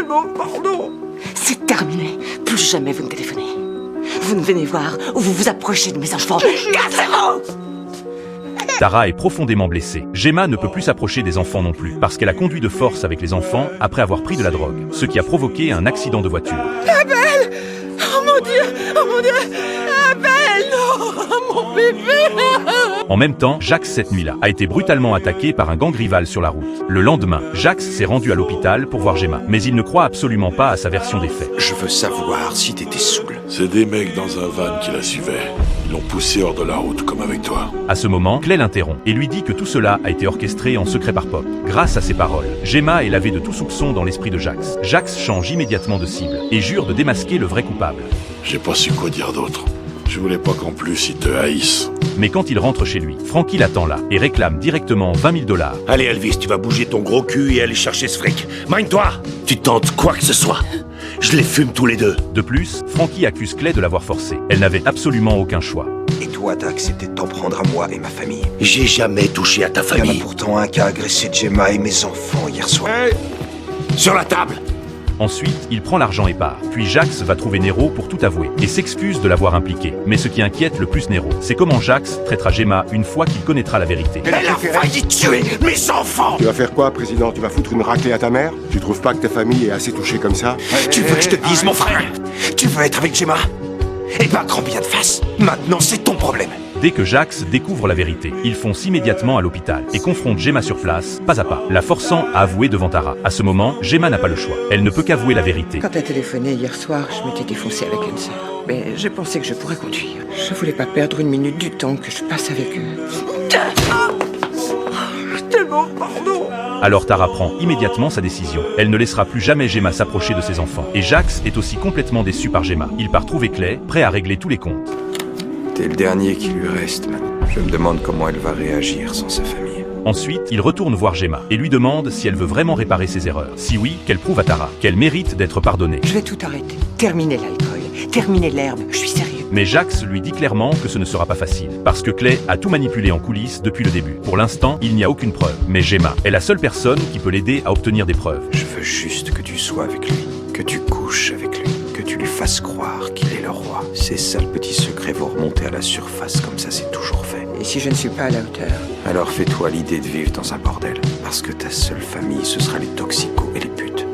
Tellement, pardon. C'est terminé. Plus jamais vous ne téléphonez. Vous ne venez voir ou vous vous approchez de mes enfants. Cassez-vous! Tara est profondément blessée. Gemma ne peut plus s'approcher des enfants non plus, parce qu'elle a conduit de force avec les enfants après avoir pris de la drogue, ce qui a provoqué un accident de voiture. Abel! Oh mon Dieu! Oh mon Dieu! Abel! Non! Mon bébé! En même temps, Jax, cette nuit-là, a été brutalement attaqué par un gang rival sur la route. Le lendemain, Jax s'est rendu à l'hôpital pour voir Gemma, mais il ne croit absolument pas à sa version des faits. Je veux savoir si t'étais saoul. C'est des mecs dans un van qui la suivaient. Ils l'ont poussé hors de la route, comme avec toi. À ce moment, Clay l'interrompt et lui dit que tout cela a été orchestré en secret par Pop. Grâce à ces paroles, Gemma est lavée de tout soupçon dans l'esprit de Jax. Jax change immédiatement de cible et jure de démasquer le vrai coupable. J'ai pas su quoi dire d'autre. Je voulais pas qu'en plus ils te haïssent. Mais quand il rentre chez lui, Frankie l'attend là et réclame directement 20 000 $. Allez Elvis, tu vas bouger ton gros cul et aller chercher ce fric. Mine-toi! Tu tentes quoi que ce soit. Je les fume tous les deux. De plus, Frankie accuse Clay de l'avoir forcé. Elle n'avait absolument aucun choix. Et toi, t'as accepté de t'en prendre à moi et ma famille. J'ai jamais touché à ta Il y en a famille. pourtant un qui a agressé Gemma et mes enfants hier soir. Hey! Sur la table! Ensuite, il prend l'argent et part. Puis Jax va trouver Nero pour tout avouer et s'excuse de l'avoir impliqué. Mais ce qui inquiète le plus Nero, c'est comment Jax traitera Gemma une fois qu'il connaîtra la vérité. Elle a failli tuer mes enfants! Tu vas faire quoi, président? Tu vas foutre une raclée à ta mère? Tu trouves pas que ta famille est assez touchée comme ça? Tu veux que je te dise, mon frère? Tu veux être avec Gemma? Eh ben, grand bien de face. Maintenant, c'est ton problème. Dès que Jax découvre la vérité, il fonce immédiatement à l'hôpital et confronte Gemma sur place, pas à pas, la forçant à avouer devant Tara. À ce moment, Gemma n'a pas le choix. Elle ne peut qu'avouer la vérité. Quand t'as téléphoné hier soir, je m'étais défoncé avec une sœur. Mais j'ai pensé que je pourrais conduire. Je voulais pas perdre une minute du temps que je passe avec eux. Tellement, pardon. Alors Tara prend immédiatement sa décision. Elle ne laissera plus jamais Gemma s'approcher de ses enfants. Et Jax est aussi complètement déçu par Gemma. Il part trouver Clay, prêt à régler tous les comptes. T'es le dernier qui lui reste, man. Je me demande comment elle va réagir sans sa famille. Ensuite, il retourne voir Gemma et lui demande si elle veut vraiment réparer ses erreurs. Si oui, qu'elle prouve à Tara qu'elle mérite d'être pardonnée. Je vais tout arrêter. Terminer l'alcool. Terminer l'herbe. Je suis sérieux. Mais Jax lui dit clairement que ce ne sera pas facile, parce que Clay a tout manipulé en coulisses depuis le début. Pour l'instant, il n'y a aucune preuve. Mais Gemma est la seule personne qui peut l'aider à obtenir des preuves. Je veux juste que tu sois avec lui. Que tu couches avec lui. Que tu lui fasses croire qu'il est le roi. Ces sales petits secrets vont remonter à la surface, comme ça c'est toujours fait. Et si je ne suis pas à la hauteur? Alors fais-toi l'idée de vivre dans un bordel. Parce que ta seule famille, ce sera les toxicos et les putes.